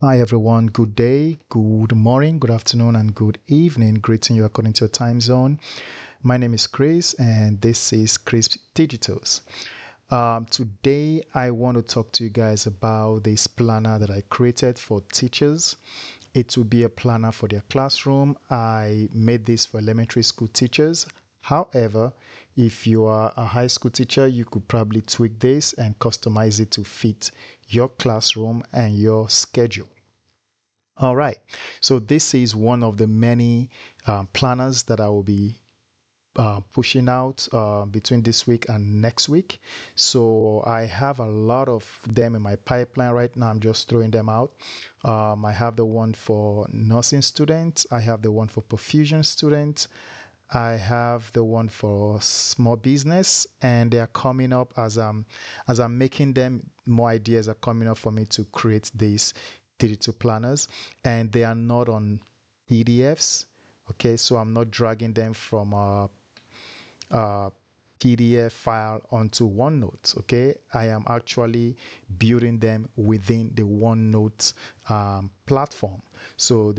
Hi everyone, good day, good morning, good afternoon, and good evening. Greeting you according to your time zone. My name is Chris, and this is Chris Digitals. Today, I want to talk to you guys about this planner that I created for teachers. It will be a planner for their classroom. I made this for elementary school teachers. However, if you are a high school teacher, you could probably tweak this and customize it to fit your classroom and your schedule. All right, so this is one of the many planners that I will be pushing out between this week and next week. So I have a lot of them in my pipeline right now. I'm just throwing them out. I have the one for nursing students. I have the one for perfusion students. I have the one for small business, and they are coming up as I'm making them. More ideas are coming up for me to create these digital planners, and they are not on PDFs. Okay, so I'm not dragging them from a PDF file onto OneNote. Okay, I am actually building them within the OneNote platform. So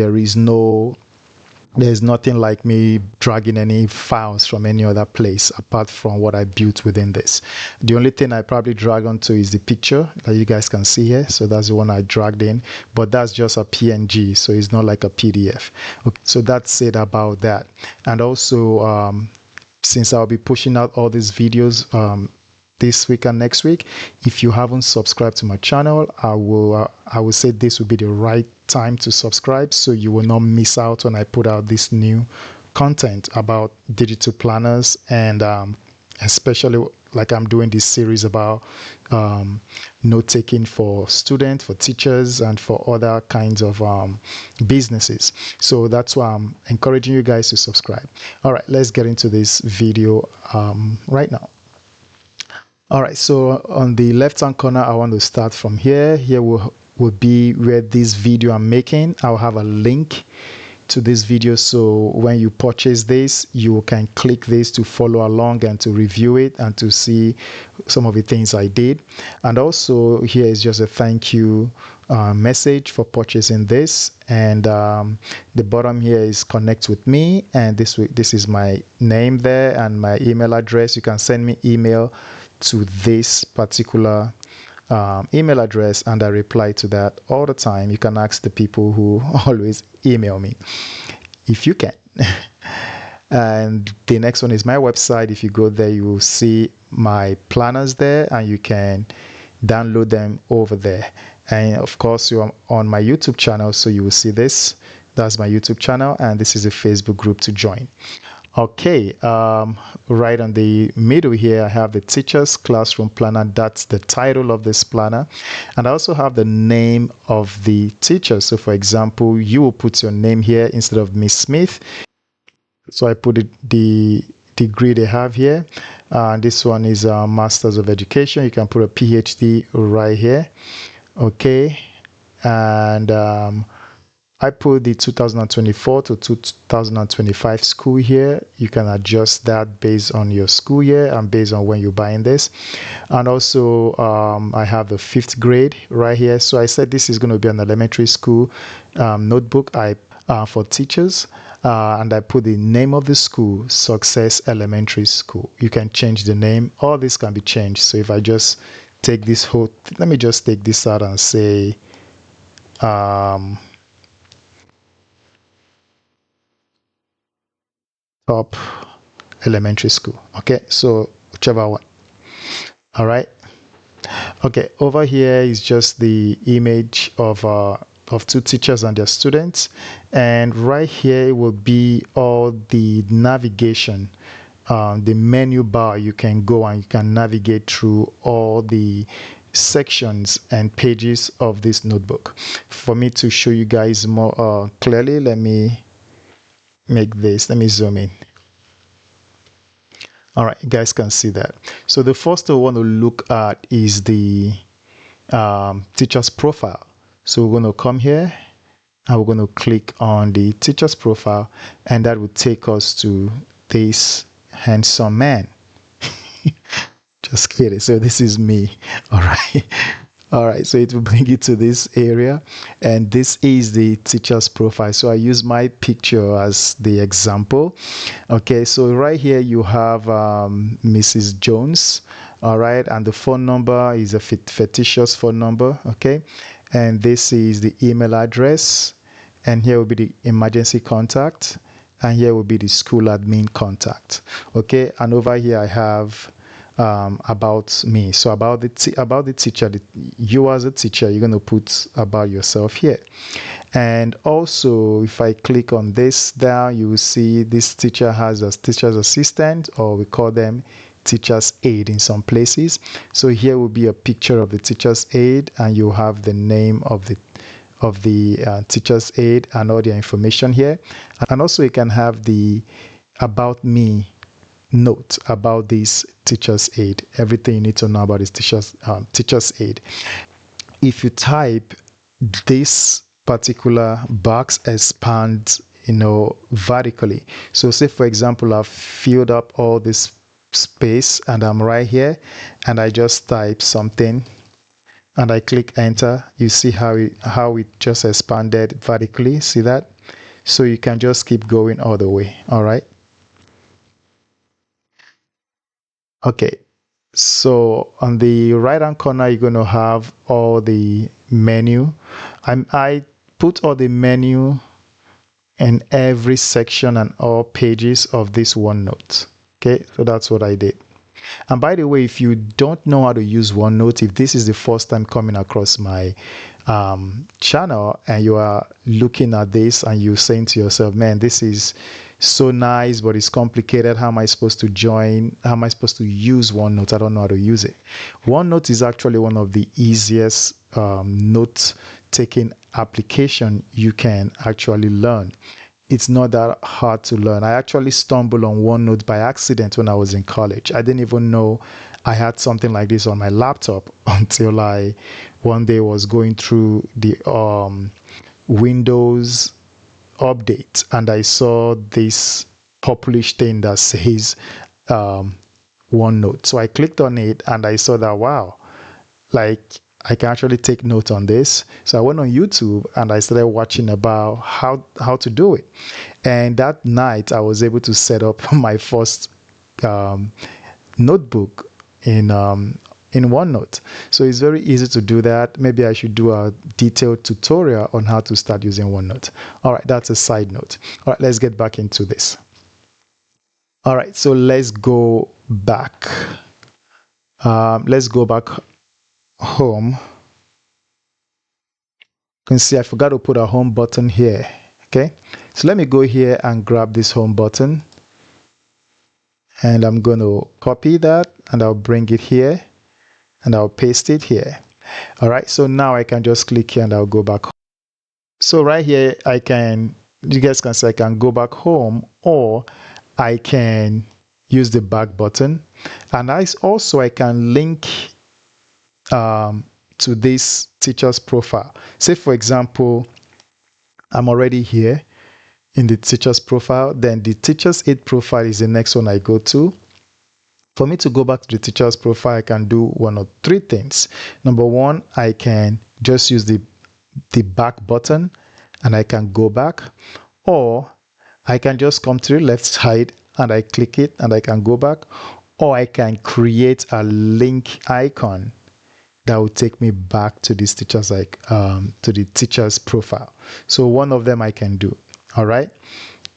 there's nothing like me dragging any files from any other place apart from what I built within this. The only thing I probably drag onto is the picture that you guys can see here. So that's the one I dragged in, but that's just a PNG, so it's not like a PDF. Okay, so that's it about that. And also, since I'll be pushing out all these videos this week and next week, if you haven't subscribed to my channel, I will say this will be the right time to subscribe, so you will not miss out when I put out this new content about digital planners, and especially like I'm doing this series about note taking for students, for teachers, and for other kinds of businesses. So that's why I'm encouraging you guys to subscribe. All right, let's get into this video right now. All right, so on the left hand corner, I want to start from here. Here will be where this video I'm making. I'll have a link to this video, so when you purchase this, you can click this to follow along and to review it and to see some of the things I did. And also here is just a thank you message for purchasing this, and the bottom here is connect with me, and this is my name there and my email address. You can send me email to this particular email address, and I reply to that all the time. You can ask the people who always email me if you can. And the next one is my website. If you go there, you will see my planners there, and you can download them over there. And of course, you're on my YouTube channel, so you will see this. That's my YouTube channel, and this is a Facebook group to join. Okay, right on the middle here, I have the teacher's classroom planner. That's the title of this planner. And I also have the name of the teacher. So for example, you will put your name here instead of Miss Smith. So I put the degree they have here. This one is a Master's of Education. You can put a PhD right here. Okay, and I put the 2024 to 2025 school year. You can adjust that based on your school year and based on when you're buying this. And also, I have the 5th grade right here. So I said this is going to be an elementary school notebook for teachers. And I put the name of the school, Success Elementary School. You can change the name. All this can be changed. So if I just take this whole, let me just take this out and say, Top Elementary School. Okay, so whichever one. All right. Okay, over here is just the image of 2 teachers and their students, and right here will be all the navigation, the menu bar. You can go and you can navigate through all the sections and pages of this notebook. For me to show you guys more clearly, let me make this, let me zoom in. All right, you guys can see that. So the first I want to look at is the teacher's profile. So we're going to come here and we're going to click on the teacher's profile, and that will take us to this handsome man. Just kidding. So this is me. All right. All right, so it will bring you to this area, and this is the teacher's profile. So I use my picture as the example. Okay, so right here you have Mrs. Jones. All right, and the phone number is a fictitious phone number. Okay, and this is the email address, and here will be the emergency contact, and here will be the school admin contact. Okay, and over here I have about me. So about the teacher, you as a teacher, you're going to put about yourself here. And also, if I click on this down, you will see this teacher has a teacher's assistant, or we call them teacher's aide in some places. So here will be a picture of the teacher's aide, and you have the name of the teacher's aide and all the information here. And also you can have the about me note about this teacher's aide, everything you need to know about this teacher's aide. If you type, this particular box expands, vertically. So say for example, I've filled up all this space and I'm right here, and I just type something and I click enter. You see how it just expanded vertically. See that? So you can just keep going all the way. All right. Okay, so on the right hand corner, you're going to have all the menu. I put all the menu in every section and all pages of this OneNote. Okay, so that's what I did. And by the way, if you don't know how to use OneNote, if this is the first time coming across my channel and you are looking at this and you're saying to yourself, man, this is so nice, but it's complicated. How am I supposed to join? How am I supposed to use OneNote? I don't know how to use it. OneNote is actually one of the easiest note-taking application you can actually learn. It's not that hard to learn. I actually stumbled on OneNote by accident when I was in college. I didn't even know I had something like this on my laptop until I one day was going through the Windows update, and I saw this published thing that says OneNote. So I clicked on it and I saw that, wow, like I can actually take notes on this. So I went on YouTube and I started watching about how to do it. And that night I was able to set up my first notebook in OneNote. So it's very easy to do that. Maybe I should do a detailed tutorial on how to start using OneNote. All right, that's a side note. All right, let's get back into this. All right, so let's go back. Let's go back home. You can see I forgot to put a home button here. Okay, so let me go here and grab this home button, and I'm going to copy that and I'll bring it here and I'll paste it here. All right, so now I can just click here and I'll go back home. So right here you guys can see I can go back home, or I can use the back button, and I can link to this teacher's profile. Say for example, I'm already here in the teacher's profile, then the teacher's aide profile is the next one I go to. For me to go back to the teacher's profile, I can do one of three things. Number one, I can just use the back button and I can go back, or I can just come to the left side and I click it and I can go back, or I can create a link icon that will take me back to this teacher's to the teacher's profile. So one of them I can do. All right,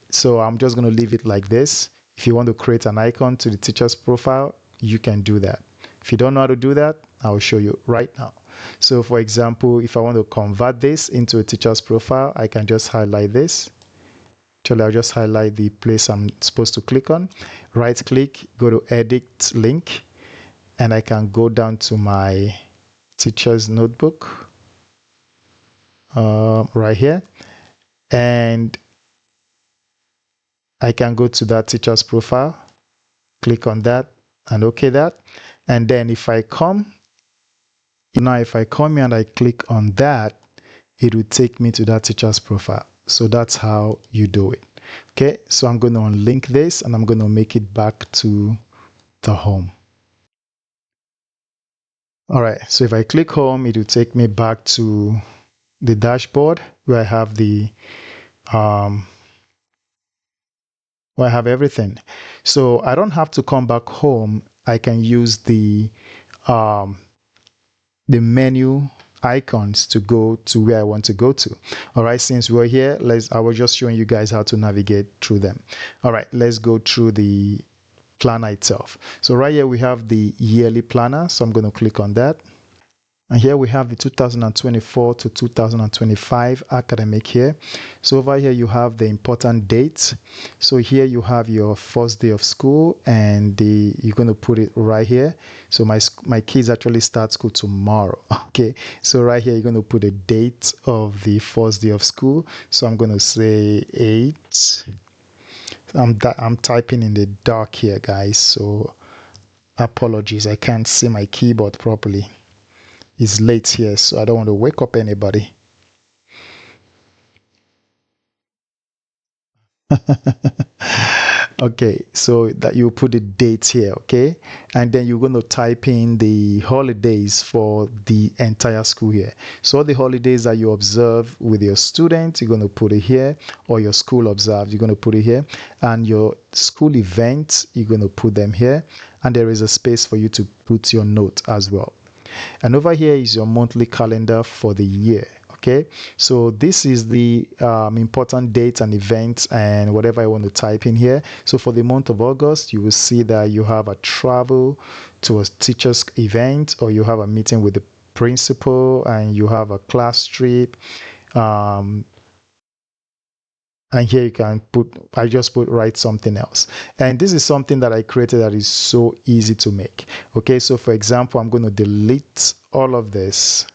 so I'm just going to leave it like this. If you want to create an icon to the teacher's profile, you can do that. If you don't know how to do that, I'll show you right now. So for example, if I want to convert this into a teacher's profile, I can just highlight this. Actually, I'll just highlight the place I'm supposed to click on. Right click, go to edit link, and I can go down to my teacher's notebook right here, and I can go to that teacher's profile, click on that and okay that, and then if I come here and I click on that, it will take me to that teacher's profile. So that's how you do it. Okay, so I'm going to unlink this and I'm going to make it back to the home. All right, so if I click home, it will take me back to the dashboard where I have the um, where I have everything. So I don't have to come back home. I can use um, the menu icons to go to where I want to go to. All right, since we're here, I was just showing you guys how to navigate through them. All right, let's go through the planner itself. So right here we have the yearly planner. So I'm going to click on that. And here we have the 2024 to 2025 academic year. So over here you have the important dates. So here you have your first day of school, and you're going to put it right here. So my kids actually start school tomorrow. Okay, so right here you're going to put a date of the first day of school. So I'm going to say 8. I'm typing in the dark here, guys, so apologies, I can't see my keyboard properly. It's late here, so I don't want to wake up anybody. Okay, so that you put the dates here, okay, and then you're going to type in the holidays for the entire school year. So all the holidays that you observe with your students, you're going to put it here, or your school observed, you're going to put it here, and your school events, you're going to put them here, and there is a space for you to put your note as well. And over here is your monthly calendar for the year. Okay, so this is the important dates and events and whatever I want to type in here. So for the month of August, you will see that you have a travel to a teacher's event, or you have a meeting with the principal, and you have a class trip. And here you can I just write something else. And this is something that I created that is so easy to make. Okay, so for example, I'm going to delete all of this,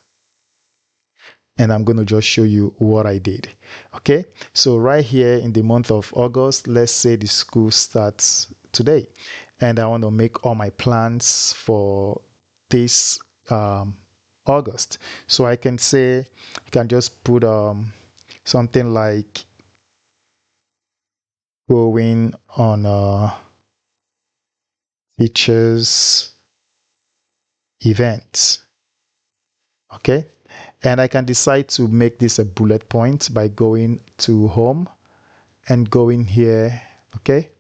and I'm going to just show you what I did. Okay, so right here in the month of August, let's say the school starts today, and I want to make all my plans for this August. So I can just put something like going on a teachers event. Okay, and I can decide to make this a bullet point by going to home and going here. Okay,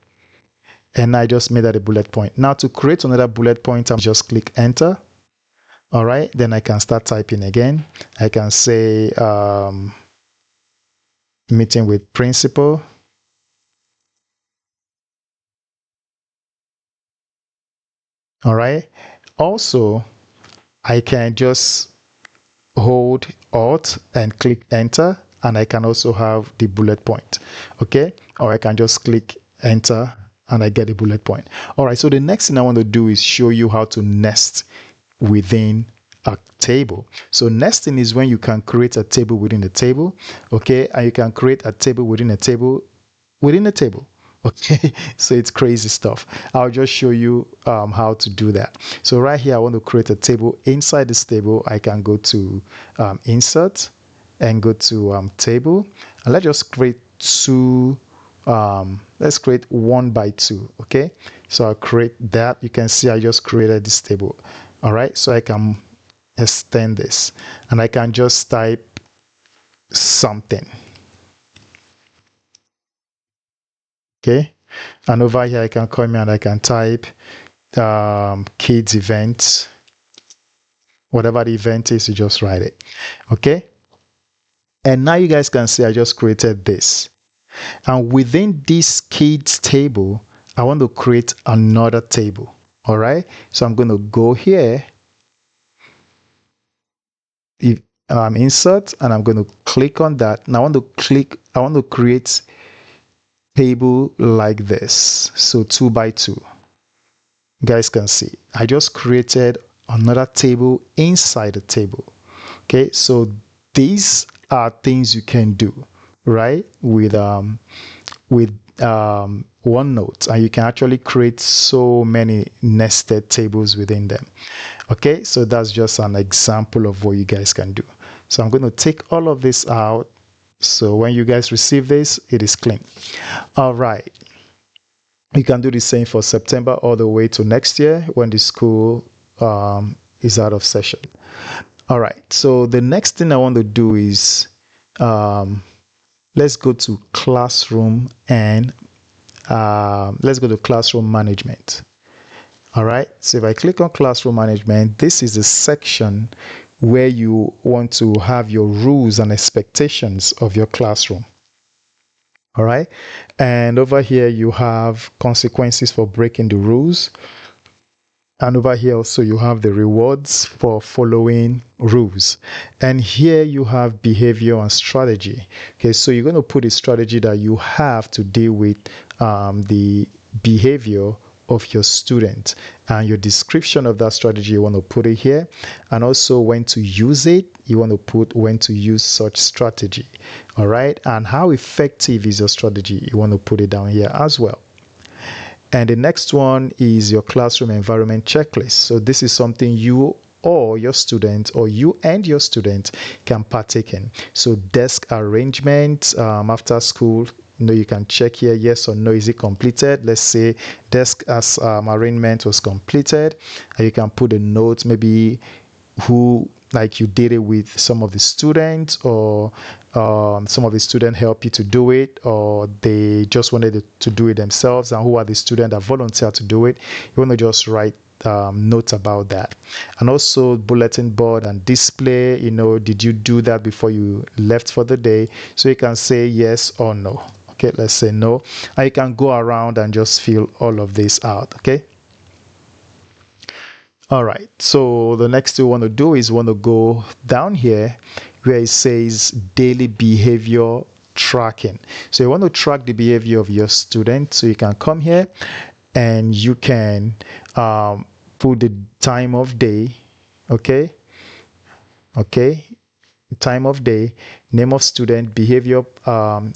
and I just made that a bullet point. Now to create another bullet point, I'm just click enter. All right, then I can start typing again. I can say meeting with principal. All right, also I can just hold Alt and click enter, and I can also have the bullet point. Okay, or I can just click enter and I get a bullet point. All right, so the next thing I want to do is show you how to nest within a table. So nesting is when you can create a table within a table. Okay, and you can create a table within a table within a table. Okay, so it's crazy stuff. I'll just show you how to do that. So right here, I want to create a table. Inside this table, I can go to insert and go to table, and let's just create two. Let's create 1 by 2. Okay, so I'll create that. You can see I just created this table. All right, so I can extend this, and I can just type something. Okay, and over here I can come here and I can type kids event. Whatever the event is, you just write it. Okay, and now you guys can see I just created this, and within this kids table I want to create another table. All right, so I'm going to go here, insert, and I'm going to click on that. Now I want to create table like this, so 2 by 2. You guys can see I just created another table inside the table. Okay, so these are things you can do right with OneNote, and you can actually create so many nested tables within them. Okay, so that's just an example of what you guys can do. So I'm going to take all of this out, so when you guys receive this, it is clean. All right, you can do the same for September all the way to next year when the school is out of session. All right, so the next thing I want to do is let's go to classroom and let's go to classroom management. All right, so if I click on classroom management, this is the section where you want to have your rules and expectations of your classroom. All right, and over here you have consequences for breaking the rules. And over here also you have the rewards for following rules. And here you have behavior and strategy. Okay, so you're going to put a strategy that you have to deal with the behavior of your student, and your description of that strategy, you want to put it here, and also when to use it, you want to put when to use such strategy. All right, and how effective is your strategy, you want to put it down here as well. And the next one is your classroom environment checklist. So this is something you or your student, or you and your student, can partake in. So desk arrangement after school, you can check here, yes or no, is it completed? Let's say desk as arrangement was completed, and you can put a note, maybe who, like you did it with some of the students, or some of the students help you to do it, or they just wanted to do it themselves, and who are the students that volunteer to do it. You want to just write notes about that. And also bulletin board and display, did you do that before you left for the day? So you can say yes or no. Okay, let's say no, and you can go around and just fill all of this out. Okay. All right, so the next thing we want to do is want to go down here where it says daily behavior tracking. So you want to track the behavior of your student, so you can come here and you can put the time of day. Okay, time of day, name of student, behavior,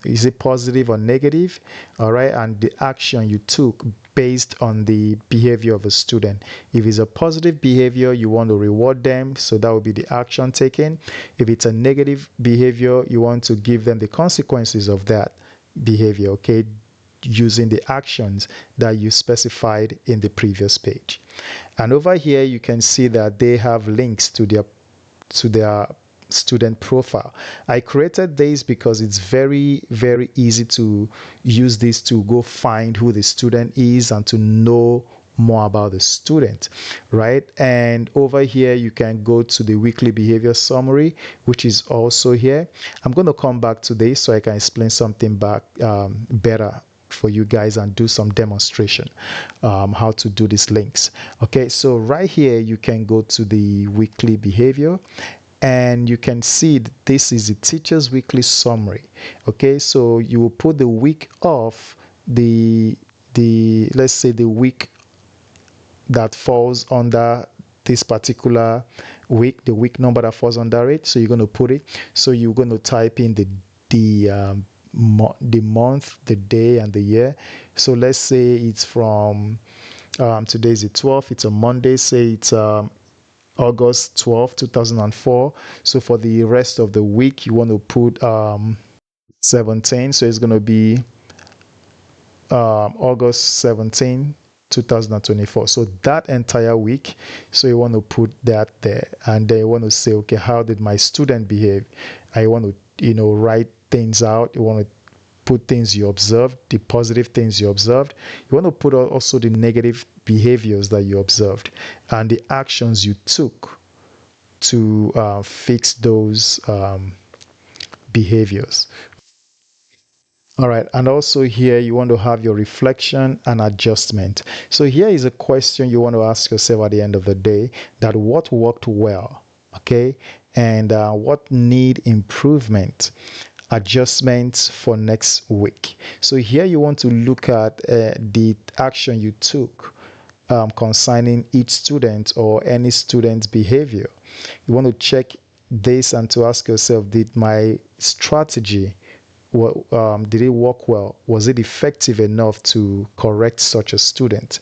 is it positive or negative? All right, and the action you took based on the behavior of a student. If it's a positive behavior, you want to reward them, so that would be the action taken. If it's a negative behavior, you want to give them the consequences of that behavior, okay, using the actions that you specified in the previous page. And over here you can see that they have links to their student profile. I created this because it's very, very easy to use this to go find who the student is and to know more about the student, right? And over here you can go to the weekly behavior summary, which is also here. I'm going to come back to this so I can explain something back better for you guys and do some demonstration how to do these links. Okay, so right here you can go to the weekly behavior, and you can see this is the teacher's weekly summary. Okay, so you will put the week of the let's say the week that falls under this particular week, the week number that falls under it. So you're going to put it, so you're going to type in the month, the day, and the year. So let's say it's from today is the 12th, it's a Monday, say it's August 12, 2004. So for the rest of the week, you want to put 17. So it's going to be August 17, 2024. So that entire week. So you want to put that there, and then you want to say, okay, how did my student behave? I want to, write things out. You want to put things you observed, the positive things you observed. You want to put also the negative behaviors that you observed and the actions you took to fix those behaviors. All right, and also here you want to have your reflection and adjustment. So here is a question you want to ask yourself at the end of the day, that what worked well, okay, and what need improvement, adjustments for next week. So here you want to look at the action you took concerning each student or any student's behavior. You want to check this and to ask yourself, did my strategy, did it work well? Was it effective enough to correct such a student?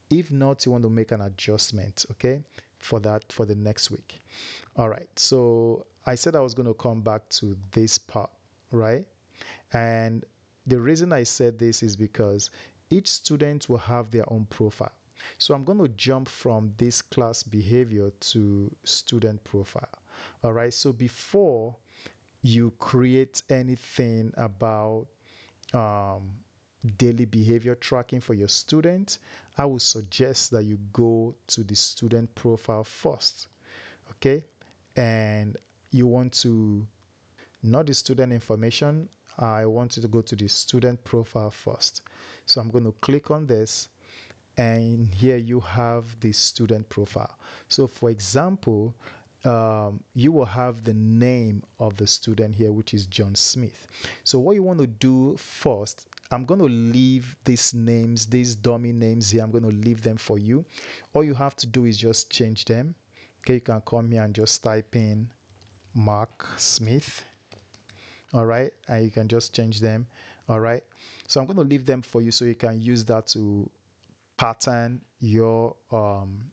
If not, you want to make an adjustment, okay, for that for the next week. All right, so I said I was going to come back to this part, right? And the reason I said this is because each student will have their own profile. So I'm going to jump from this class behavior to student profile. All right, so before you create anything about daily behavior tracking for your students, I would suggest that you go to the student profile first. Okay, and you want to, not the student information, I want you to go to the student profile first. So I'm going to click on this, and here you have the student profile. So for example, you will have the name of the student here, which is John Smith. So what you want to do first, I'm going to leave these names, these dummy names here, I'm going to leave them for you. All you have to do is just change them. Okay, you can come here and just type in Mark Smith. All right, and you can just change them. All right, so I'm going to leave them for you so you can use that to pattern your own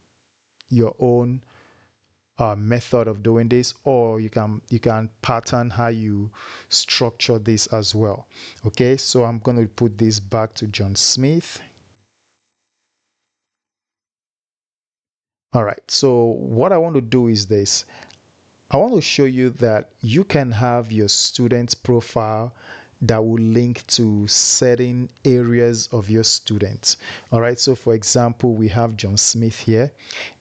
method of doing this, or you can pattern how you structure this as well. Okay, so I'm going to put this back to John Smith. All right, so what I want to do is this. I want to show you that you can have your student's profile that will link to certain areas of your students. All right, so for example, we have John Smith here,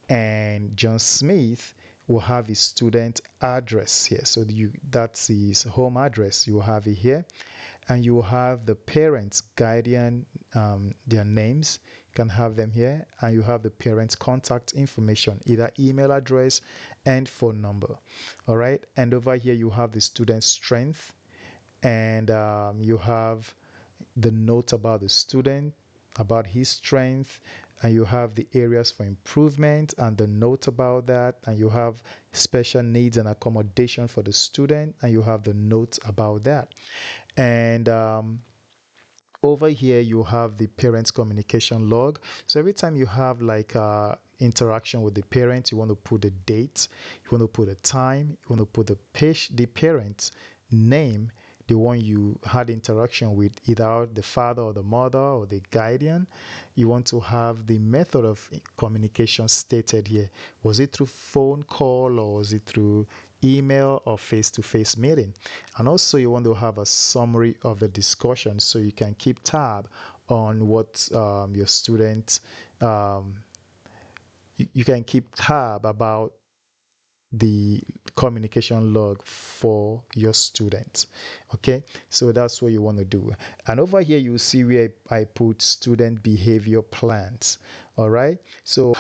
and John Smith will have his student address here. So that's his home address. You will have it here, and you will have the parents, guardian, their names. You can have them here, and you have the parents' contact information, either email address and phone number. All right, and over here you have the student's strength, and you have the note about the student, about his strength, and you have the areas for improvement and the note about that, and you have special needs and accommodation for the student, and you have the note about that. And over here you have the parents communication log. So every time you have like interaction with the parent, you want to put the date, you want to put a time, you want to put the parent's name, the one you had interaction with, either the father or the mother or the guardian. You want to have the method of communication stated here. Was it through phone call, or was it through email or face-to-face meeting? And also you want to have a summary of the discussion so you can keep tab on what your students, you can keep tab about the communication log for your students. Okay, so that's what you want to do. And over here you see where I put student behavior plans. All right, so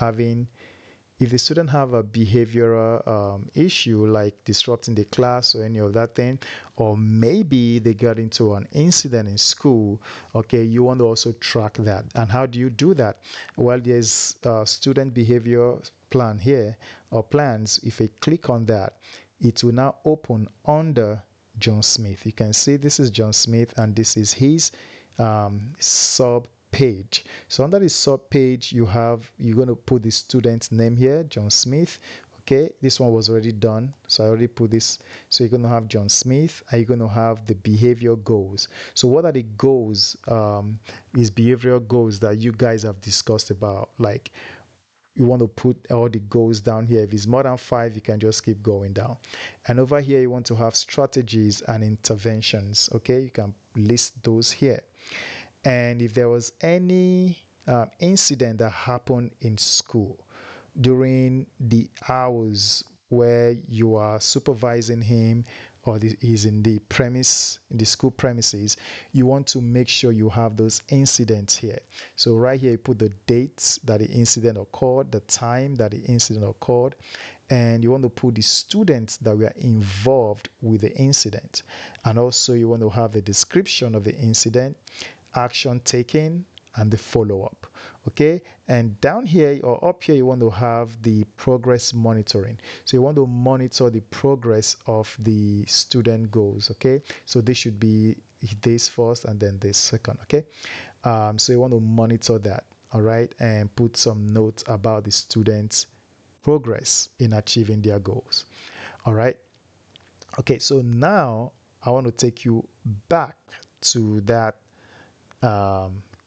if the student have a behavioral issue like disrupting the class or any of that thing, or maybe they got into an incident in school, okay, you want to also track that. And how do you do that? Well, there's student behavior plan here, or plans. If I click on that, it will now open under John Smith. You can see this is John Smith, and this is his sub page. So under the sub page, you're going to put the student's name here, John Smith. Okay, this one was already done, so I already put this. So you're going to have John Smith, and you're going to have the behavior goals. So what are the goals? Is behavioral goals that you guys have discussed about, like you want to put all the goals down here. If it's more than 5, you can just keep going down. And over here, you want to have strategies and interventions. Okay, you can list those here. And if there was any incident that happened in school during the hours where you are supervising him, or he's in the school premises, you want to make sure you have those incidents here. So right here, you put the dates that the incident occurred, the time that the incident occurred, and you want to put the students that were involved with the incident. And also you want to have a description of the incident, action taken, and the follow-up. Okay, and down here or up here, you want to have the progress monitoring. So you want to monitor the progress of the student goals. Okay, so this should be this first and then this second. Okay, so you want to monitor that. All right, and put some notes about the students' progress in achieving their goals. All right, okay, so now I want to take you back to that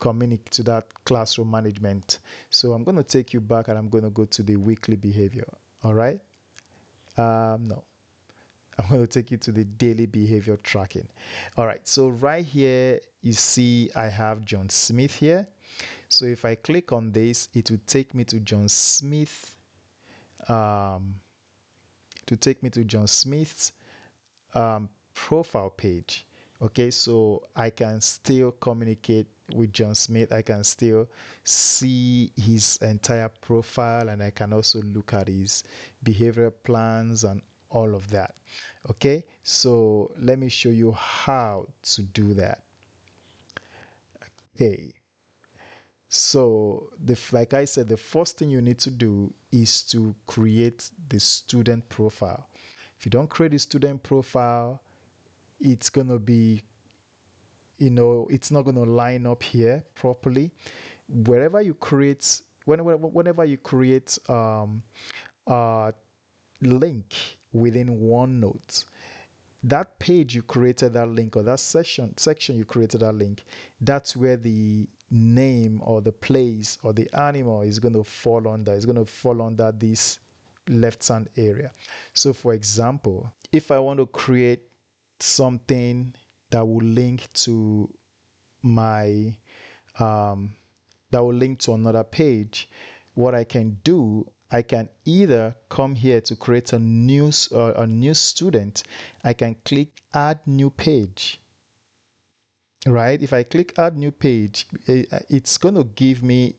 communicate to that classroom management. So I'm going to take you back and I'm going to go to the weekly behavior. All right. No, I'm going to take you to the daily behavior tracking. All right. So right here, you see I have John Smith here. So if I click on this, it will take me to John Smith. To take me to John Smith's profile page. Okay, so I can still communicate with John Smith. I can still see his entire profile, and I can also look at his behavioral plans and all of that. Okay, so let me show you how to do that. Okay, so like I said, the first thing you need to do is to create the student profile. If you don't create a student profile, it's going to be, it's not going to line up here properly. Wherever you create, whenever you create a link within OneNote, that page you created that link, or that section you created that link, that's where the name or the place or the animal is going to fall under. It's going to fall under this left hand area. So for example, if I want to create something that will link to my that will link to another page, what I can do, I can either come here to create a new student. I can click add new page. Right? If I click add new page, it's going to give me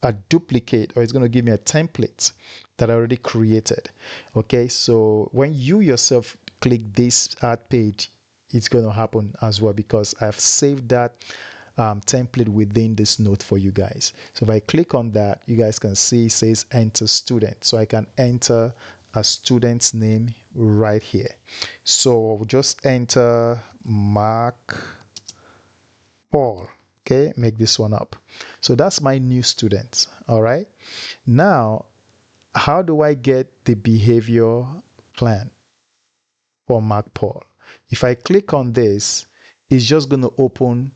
a duplicate, or it's going to give me a template that I already created. Okay, so when you yourself click this add page, it's going to happen as well, because I've saved that template within this note for you guys. So if I click on that, you guys can see it says enter student. So I can enter a student's name right here. So I'll just enter Mark Paul. Okay, make this one up. So that's my new student. All right. Now, how do I get the behavior plan for Mark Paul? If I click on this, it's just going to open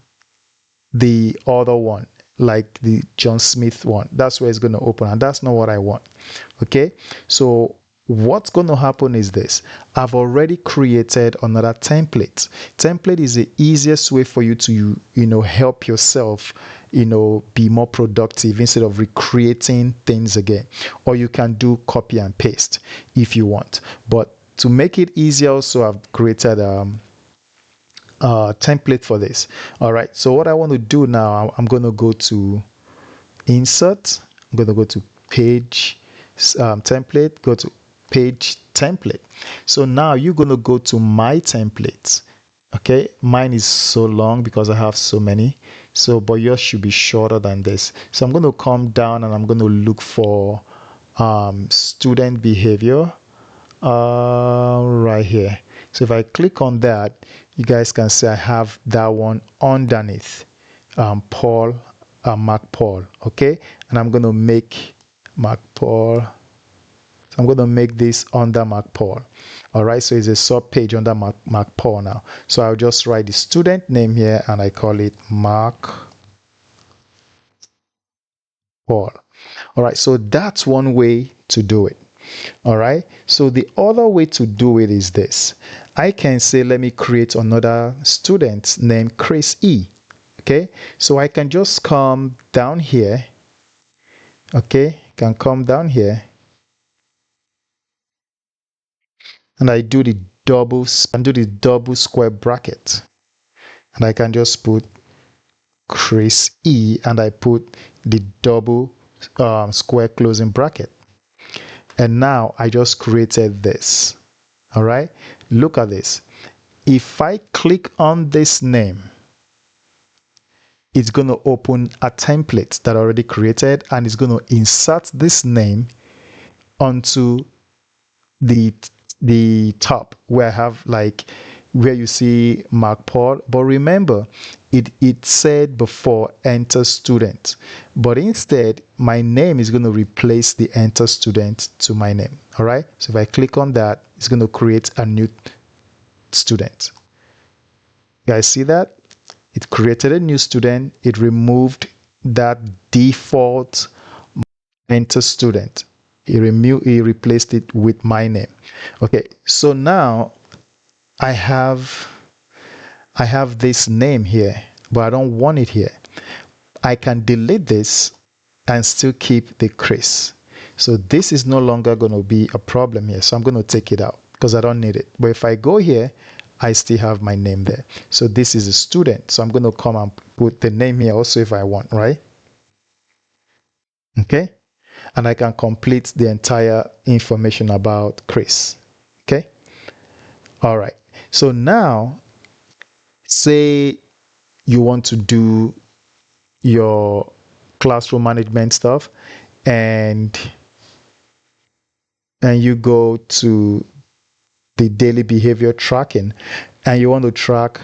the other one, like the John Smith one. That's where it's going to open, and that's not what I want. Okay, so what's going to happen is this. I've already created another template. Template is the easiest way for you to help yourself be more productive instead of recreating things again. Or you can do copy and paste if you want, but to make it easier, also I've created template for this. All right, so what I want to do now, I'm going to go to insert. I'm going to go to page template, go to page template. So now you're going to go to my templates. Okay, mine is so long because I have so many, but yours should be shorter than this. So I'm going to come down and I'm going to look for student behavior right here. So if I click on that, you guys can see I have that one underneath Mark Paul. Okay, and I'm going to make Mark Paul. So I'm going to make this under Mark Paul. All right, so it's a sub page under Mark Paul now. So I'll just write the student name here and I call it Mark Paul. All right, so that's one way to do it. All right, so the other way to do it is this. I can say, let me create another student named Chris E. Okay, so I can just come down here. Okay, can come down here and I do the double square bracket, and I can just put Chris E and I put the double square closing bracket. And now I just created this. All right, look at this. If I click on this name, it's going to open a template that I already created, and it's going to insert this name onto the top where I have where you see Mark Paul. But remember, it said before enter student, but instead my name is going to replace the enter student to my name. All right, so if I click on that, it's going to create a new student. You guys see that? It created a new student. It removed that default enter student. He replaced it with my name. Okay, so now I have this name here, but I don't want it here. I can delete this and still keep the Chris. So this is no longer going to be a problem here. So I'm going to take it out because I don't need it. But if I go here, I still have my name there. So this is a student. So I'm going to come and put the name here also if I want, right? Okay. And I can complete the entire information about Chris. Okay. All right. So now, say you want to do your classroom management stuff, and you go to the daily behavior tracking, and you want to track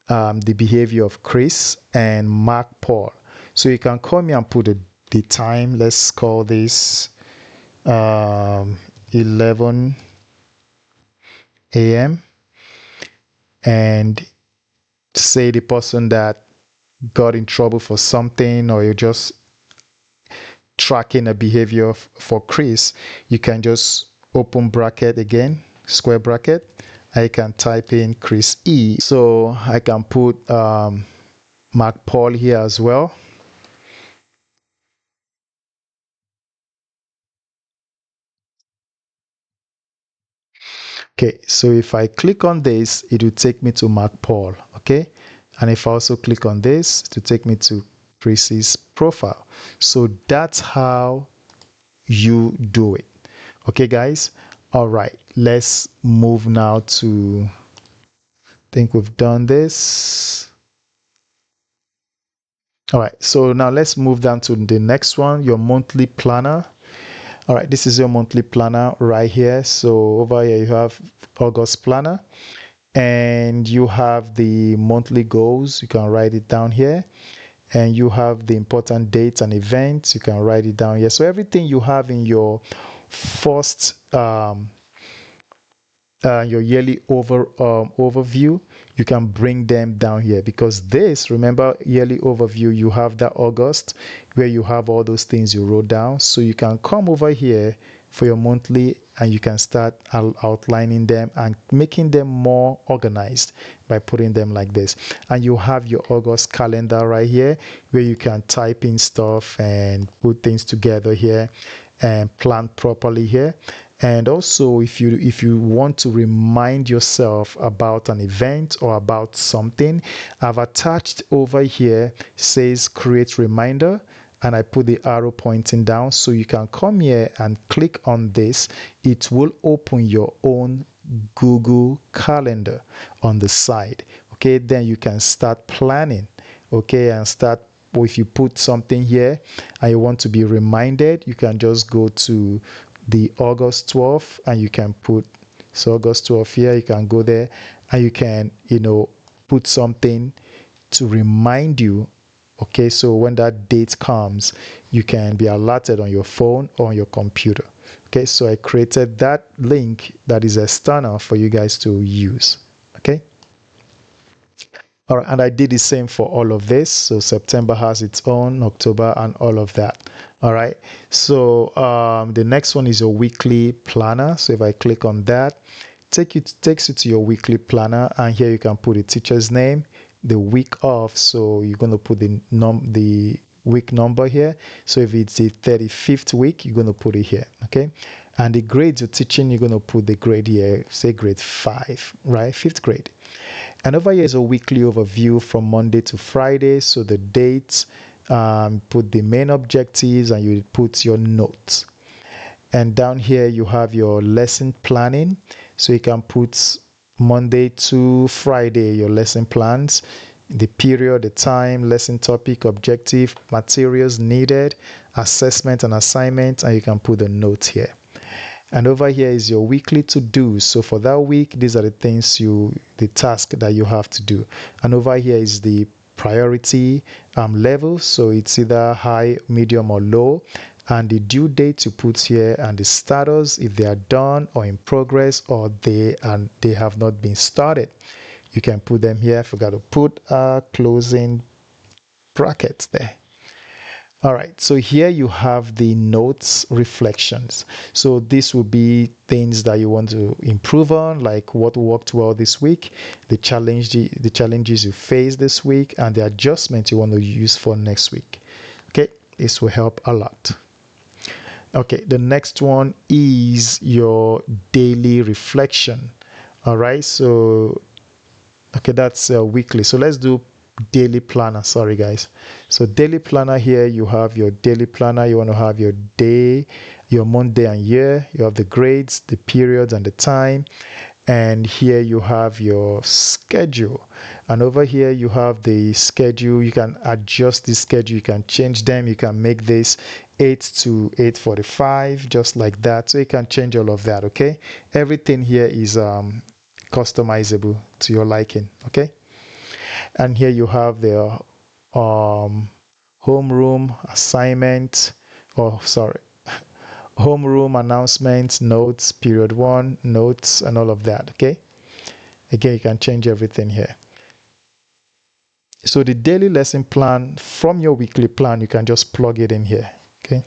the behavior of Chris and Mark Paul. So you can come here and put the time. Let's call this 11 a.m. and say the person that got in trouble for something, or you're just tracking a behavior for Chris, you can just open bracket again, square bracket. I can type in Chris E. So I can put Mark Paul here as well. Okay, so if I click on this, it will take me to Mark Paul. Okay, and if I also click on this, to take me to Chris's profile. So that's how you do it. Okay, guys. All right, let's move now to, I think we've done this. All right, so now let's move down to the next one, your monthly planner. All right, this is your monthly planner right here. So over here you have August planner, and you have the monthly goals. You can write it down here, and you have the important dates and events. You can write it down here. So everything you have in your first your yearly overview, you can bring them down here, because this, remember, yearly overview, you have that August where you have all those things you wrote down. So you can come over here for your monthly, and you can start outlining them and making them more organized by putting them like this. And you have your August calendar right here where you can type in stuff and put things together here and plan properly here. And also, if you want to remind yourself about an event or about something, I've attached over here, says create reminder, and I put the arrow pointing down, so you can come here and click on this. It will open your own Google Calendar on the side. Okay, then you can start planning. Okay, and start. If you put something here and you want to be reminded, you can just go to the August 12th and you can put, so August 12th here, you can go there and you can, put something to remind you. Okay, so when that date comes, you can be alerted on your phone or on your computer. Okay, so I created that link that is external for you guys to use. Okay. All right, and I did the same for all of this. So September has its own, October, and all of that. All right. So the next one is your weekly planner. So if I click on that, takes you to your weekly planner, and here you can put the teacher's name, the week of. So you're going to put the week number here. So if it's the 35th week, you're going to put it here. Okay. And the grades you're teaching, you're going to put the grade here, say grade 5, right? 5th grade. And over here is a weekly overview from Monday to Friday. So the dates, put the main objectives, and you put your notes. And down here you have your lesson planning. So you can put Monday to Friday, your lesson plans, the period, the time, lesson topic, objective, materials needed, assessment and assignment, and you can put the notes here. And over here is your weekly to-do. So for that week, these are the things the task that you have to do. And over here is the priority level. So it's either high, medium, or low. And the due date you put here, and the status, if they are done or in progress, or they have not been started. You can put them here. I forgot to put closing brackets there. All right, so here you have the notes reflections. So this will be things that you want to improve on, like what worked well this week, the challenges you faced this week, and the adjustments you want to use for next week. Okay, this will help a lot. Okay, the next one is your daily reflection. All right, so okay, that's weekly. So let's do daily planner. Sorry guys. So daily planner, here you have your daily planner. You want to have your day, your month, day and year. You have the grades, the periods and the time, and here you have your schedule, and over here you have the schedule. You can adjust the schedule, you can change them, you can make this 8 to 8:45, just like that. So you can change all of that. Okay, everything here is customizable to your liking. Okay, and here you have the homeroom assignment, or sorry, homeroom announcements, notes, period 1, notes, and all of that. Okay, again, you can change everything here. So the daily lesson plan from your weekly plan, you can just plug it in here. Okay,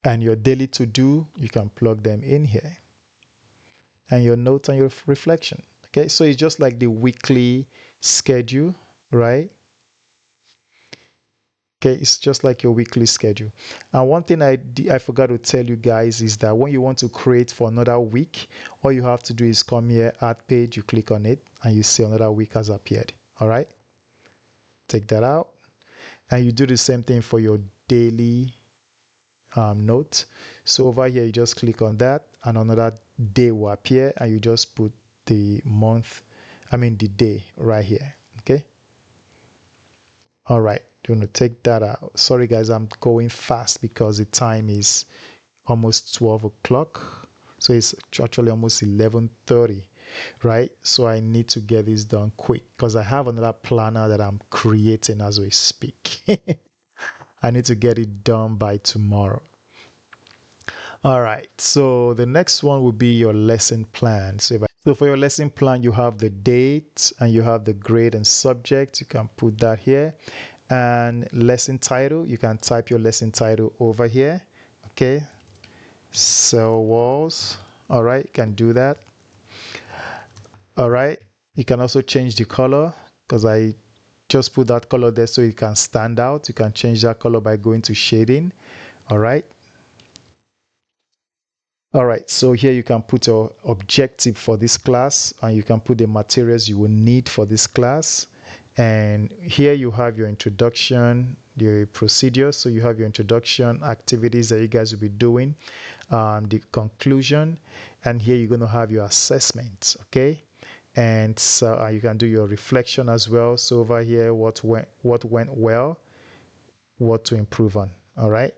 and your daily to do, you can plug them in here, and your notes and your reflection. Okay, so it's just like the weekly schedule, right? Okay, it's just like your weekly schedule. And one thing I forgot to tell you guys is that when you want to create for another week, all you have to do is come here, add page, you click on it, and you see another week has appeared. All right, take that out, and you do the same thing for your daily note. So over here, you just click on that, and another day will appear, and you just put the month, the day right here. Okay, all right, you're going to take that out. Sorry guys, I'm going fast because the time is almost 12 o'clock, so it's actually almost 11:30, right? So I need to get this done quick because I have another planner that I'm creating as we speak. I need to get it done by tomorrow. All right, so the next one will be your lesson plan. So for your lesson plan, you have the date and you have the grade and subject. You can put that here. And lesson title, you can type your lesson title over here. Okay, cell walls. All right, you can do that. All right, you can also change the color because I just put that color there so it can stand out. You can change that color by going to shading. All right. All right, so here you can put your objective for this class, and you can put the materials you will need for this class. And here you have your introduction, the procedure. So you have your introduction, activities that you guys will be doing, the conclusion, and here you're going to have your assessment. Okay, and so you can do your reflection as well. So over here, what went well, what to improve on. All right.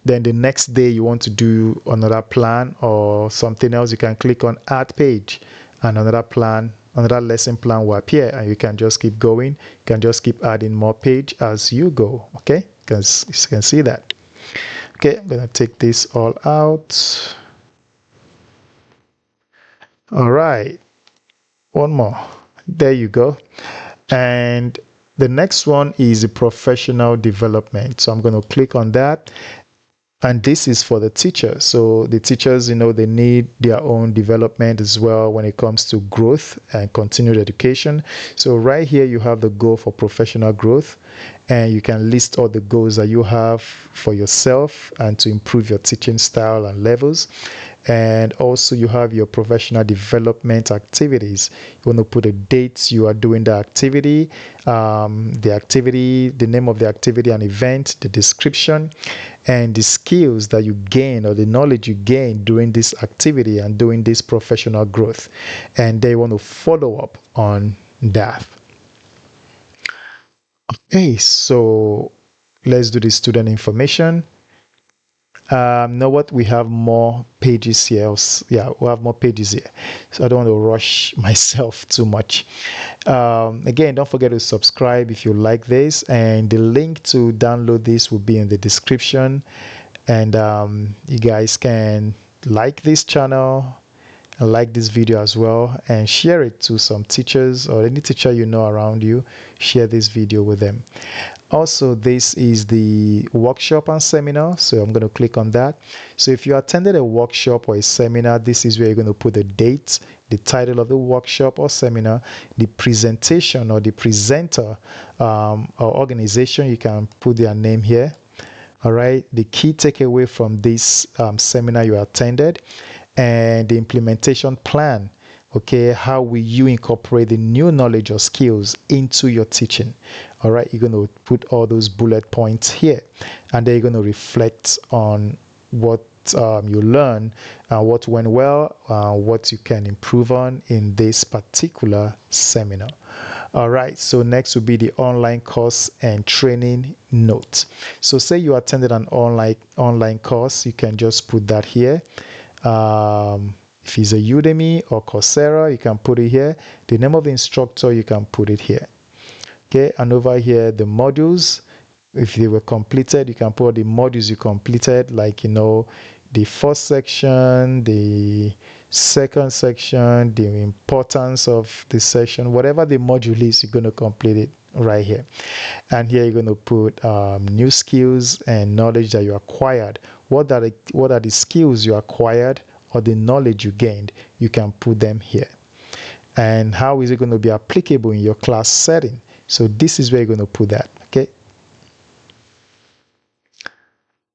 Then the next day you want to do another plan or something else, you can click on add page, and another lesson plan will appear, and you can just keep going. You can just keep adding more page as you go. Okay, because you can see that. Okay, I'm gonna take this all out. All right, one more. There you go. And the next one is the professional development. So I'm going to click on that. And this is for the teachers. So the teachers, they need their own development as well when it comes to growth and continued education. So right here, you have the goal for professional growth, and you can list all the goals that you have for yourself and to improve your teaching style and levels. And also you have your professional development activities. You want to put the dates you are doing the activity, the name of the activity and event, the description, and the skills that you gain or the knowledge you gain during this activity and doing this professional growth. And they want to follow up on that. Okay, so let's do the student information. Know what, we have more pages here. Yeah, we have more pages here, so I don't want to rush myself too much. Again, don't forget to subscribe if you like this, and the link to download this will be in the description. And you guys can like this channel like this video as well and share it to some teachers or any teacher you know around you. Share this video with them. Also, this is the workshop and seminar, so I'm going to click on that. So if you attended a workshop or a seminar, this is where you're going to put the date, the title of the workshop or seminar, the presentation or the presenter or organization. You can put their name here. All right, the key takeaway from this seminar you attended, and the implementation plan. Okay, how will you incorporate the new knowledge or skills into your teaching? All right, you're going to put all those bullet points here, and then you're going to reflect on what you learn, what went well, what you can improve on in this particular seminar. All right, so next will be the online course and training notes. So say you attended an online course, you can just put that here. If it's a Udemy or Coursera, you can put it here. The name of the instructor, you can put it here. Okay, and over here, the modules, if they were completed, you can put the modules you completed, like, you know, the first section, the second section, the importance of the section, whatever the module is, you're going to complete it right here. And here you're going to put new skills and knowledge that you acquired. What are the skills you acquired or the knowledge you gained? You can put them here. And how is it going to be applicable in your class setting? So this is where you're going to put that. Okay.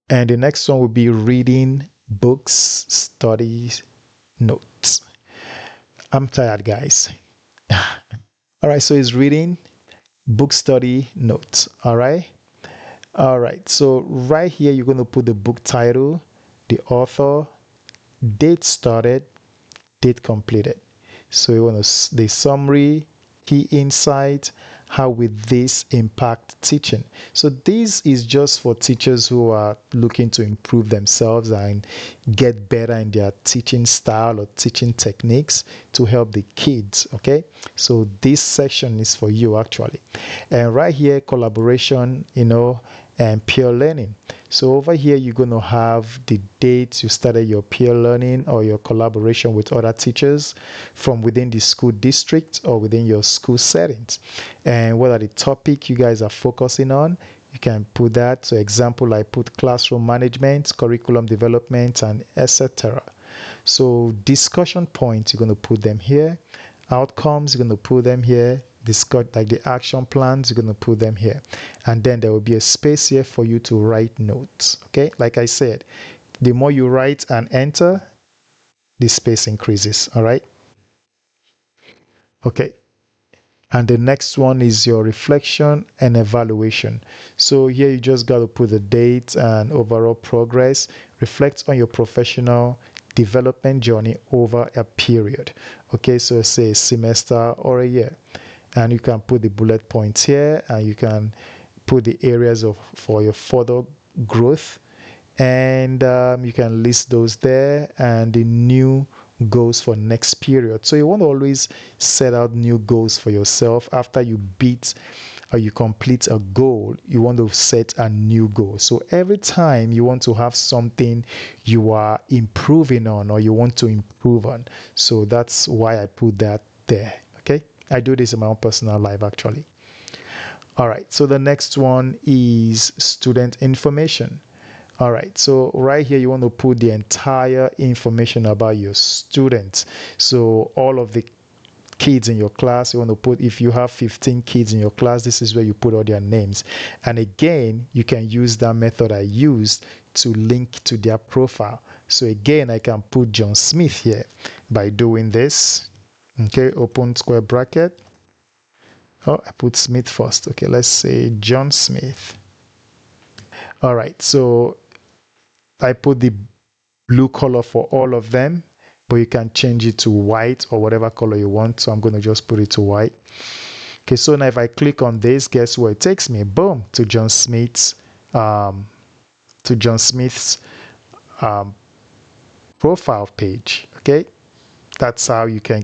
And the next one will be reading books, studies, notes. I'm tired, guys. All right, so it's reading, book study, notes. All right. All right, so right here, you're going to put the book title, the author, date started, date completed. So you want to the summary, key insight, how will this impact teaching? So this is just for teachers who are looking to improve themselves and get better in their teaching style or teaching techniques to help the kids. Okay, so this section is for you actually. And right here, collaboration, you know, and peer learning. So over here, you're going to have the date you started your peer learning or your collaboration with other teachers from within the school district or within your school settings. And what are the topic you guys are focusing on? You can put that. So example, I put classroom management, curriculum development, and etc. So discussion points, you're going to put them here. Outcomes, you're going to put them here. Discuss like the action plans, you're going to put them here, and then there will be a space here for you to write notes. Okay, like I said, the more you write and enter, the space increases. All right. Okay, and the next one is your reflection and evaluation. So here you just got to put the date and overall progress. Reflect on your professional development journey over a period. Okay, so say a semester or a year. And you can put the bullet points here, and you can put the areas for your further growth, and you can list those there, and the new goals for next period. So you want to always set out new goals for yourself. After you beat or you complete a goal, you want to set a new goal. So every time you want to have something you are improving on or you want to improve on. So that's why I put that there. Okay, I do this in my own personal life actually. All right, so the next one is student information. All right, so right here you want to put the entire information about your students. So all of the kids in your class, you want to put, if you have 15 kids in your class, this is where you put all their names. And again, you can use that method I used to link to their profile. So again, I can put John Smith here by doing this. Okay, open square bracket. Oh, I put Smith first. Okay, let's say John Smith. All right, so I put the blue color for all of them, but you can change it to white or whatever color you want. So I'm going to just put it to white. Okay, so now if I click on this, guess where it takes me? Boom, to John Smith's profile page. Okay, that's how you can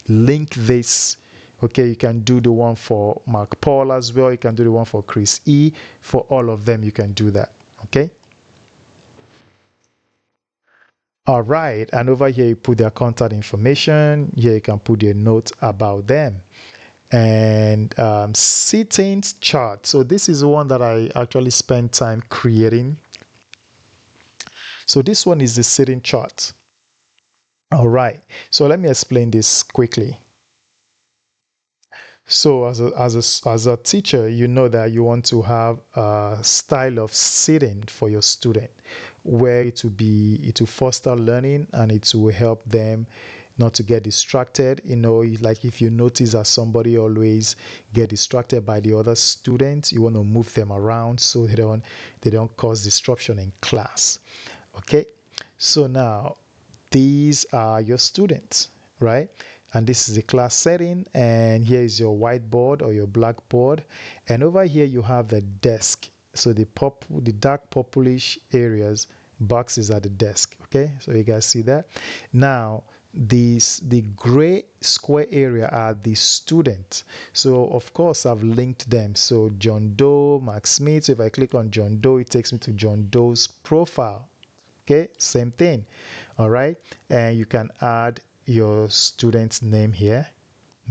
link this. Okay, you can do the one for Mark Paul as well. You can do the one for Chris E. For all of them, you can do that. Okay. All right, and over here you put their contact information. Here you can put your note about them. And settings chart. So this is one that I actually spent time creating. So this one is the sitting chart. All right, so let me explain this quickly. So as a teacher, you know that you want to have a style of sitting for your student where it will foster learning and it will help them not to get distracted. You know, like if you notice that somebody always get distracted by the other students, you want to move them around so they don't cause disruption in class. Okay, so now these are your students, right? And this is the class setting, and here is your whiteboard or your blackboard, and over here you have the desk. So the dark purplish areas, boxes at the desk. Okay, so you guys see that. Now the gray square area are the students. So of course I've linked them. So John Doe, Mark Smith. So if I click on John Doe, it takes me to John Doe's profile. Okay, same thing. All right, and you can add your student's name here.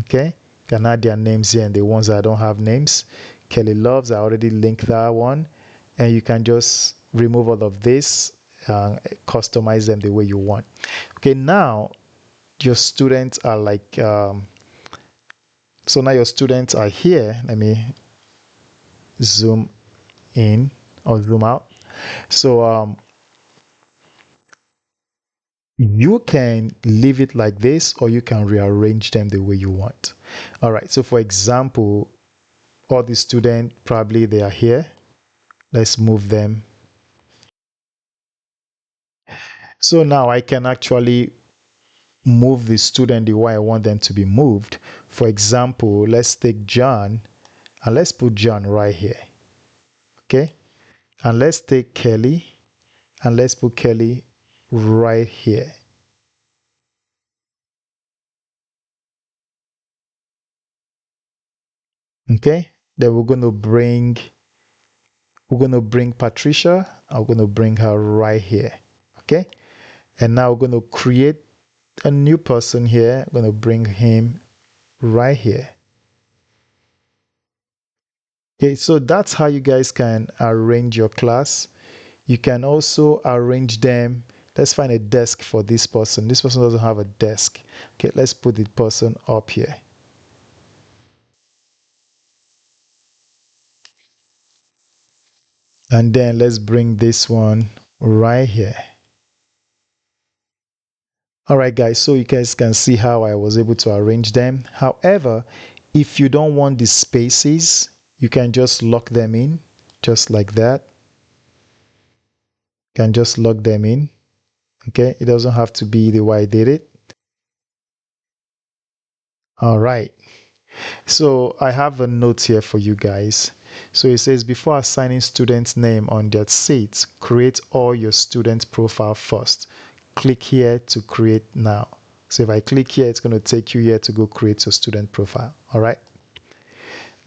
Okay, you can add their names here, and the ones that don't have names, Kelly Loves, I already linked that one, and you can just remove all of this, customize them the way you want. Okay, now your students are like so now your students are here. Let me zoom in or zoom out. So you can leave it like this, or you can rearrange them the way you want. All right, so for example, all the students, probably they are here. Let's move them. So now I can actually move the student the way I want them to be moved. For example, let's take John, and let's put John right here. Okay, and let's take Kelly, and let's put Kelly right here. Okay, then we're going to bring Patricia, and we're going to bring her right here. Okay, and now we're going to create a new person here. I'm going to bring him right here. Okay, so that's how you guys can arrange your class. You can also arrange them. Let's find a desk for this person. This person doesn't have a desk. Okay, let's put the person up here. And then let's bring this one right here. All right, guys, so you guys can see how I was able to arrange them. However, if you don't want the spaces, you can just lock them in just like that. You can just lock them in. Okay, it doesn't have to be the way I did it. All right, so I have a note here for you guys. So it says, before assigning student's name on their seats, create all your student profile first. Click here to create now. So if I click here, it's going to take you here to go create your student profile. All right.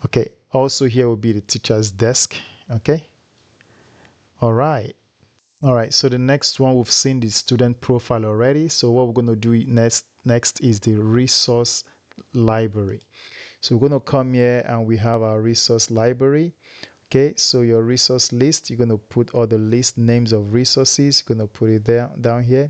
Okay, also here will be the teacher's desk. Okay. All right. All right, so the next one, we've seen the student profile already. So what we're going to do next is the resource library. So we're going to come here and we have our resource library. Okay, so your resource list, you're going to put all the list names of resources. You're going to put it there down here.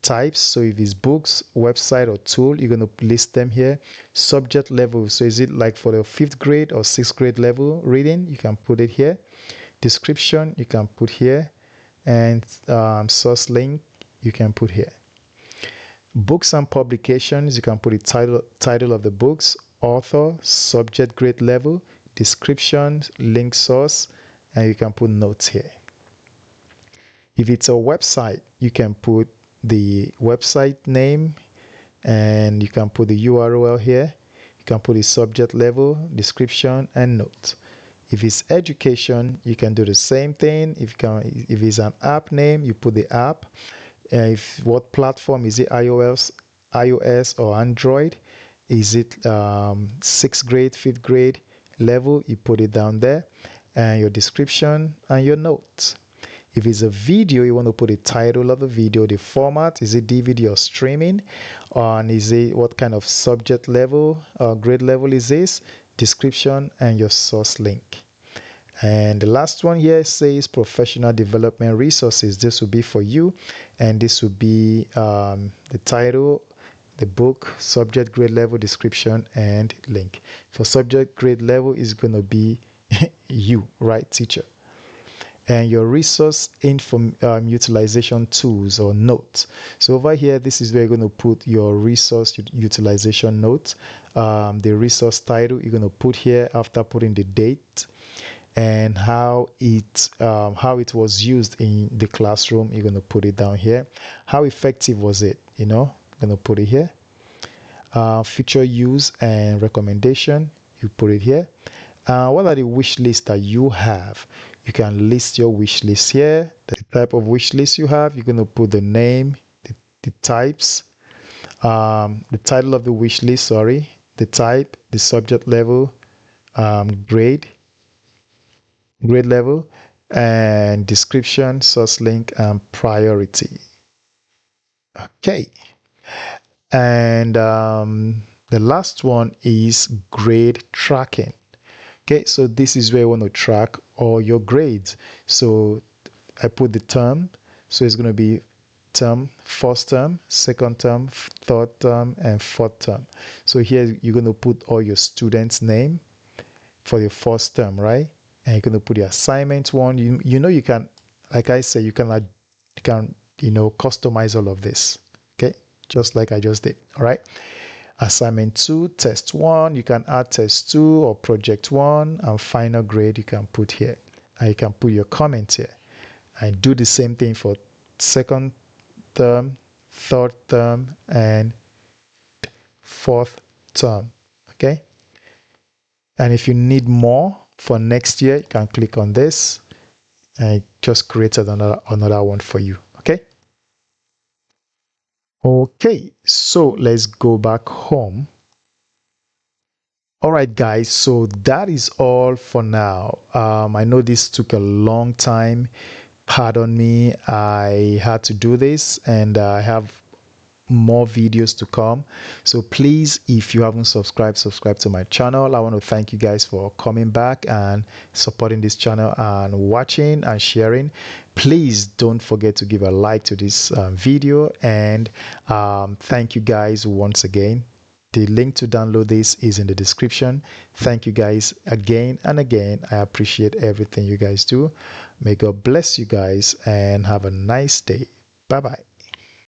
Types, so if it's books, website, or tool, you're going to list them here. Subject level, so is it like for the 5th grade or 6th grade level reading? You can put it here. Description, you can put here. And source link, you can put here. Books and publications, you can put the title of the books, author, subject grade level, description, link source, and you can put notes here. If it's a website, you can put the website name, and you can put the URL here. You can put the subject level, description, and notes. If it's education, you can do the same thing. If it's an app name, you put the app. If what platform is it, iOS or Android? Is it 6th grade, 5th grade level? You put it down there, and your description and your notes. If it's a video, you want to put the title of the video, the format, is it DVD or streaming, and is it what kind of subject level or grade level is this, description, and your source link. And the last one here says professional development resources. This will be for you, and this will be the title, the book, subject, grade level, description, and link. For subject, grade level is going to be you, right, teacher. And your resource utilization tools or notes. So over here, this is where you're going to put your resource utilization note. The resource title you're going to put here after putting the date and how it was used in the classroom. You're going to put it down here. How effective was it? You know, I'm going to put it here. Future use and recommendation, you put it here. What are the wish lists that you have? You can list your wish list here. The type of wish list you have, you're going to put the name, the types, the title of the wish list, sorry, the type, the subject level, grade level, and description, source link, and priority. Okay. And the last one is grade tracking. Okay, so this is where you want to track all your grades. So I put the term, so it's going to be term, first term, second term, third term, and fourth term. So here you're going to put all your students' name for your first term, right? And you're going to put the assignment one. You know, you can, like I said, you can customize all of this. Okay, just like I just did. All right. Assignment 2, test 1, you can add test 2 or project 1, and final grade you can put here. And you can put your comment here. And do the same thing for second term, third term, and fourth term. Okay? And if you need more for next year, you can click on this and it just created another one for you. Okay? Okay, so let's go back home. All right, guys, so that is all for now. I know this took a long time. Pardon me, I had to do this, and I have more videos to come. So please, if you haven't subscribe to my channel. I want to thank you guys for coming back and supporting this channel and watching and sharing. Please don't forget to give a like to this video, and thank you guys once again. The link to download this is in the description. Thank you guys again and again. I appreciate everything you guys do. May God bless you guys and have a nice day. Bye bye.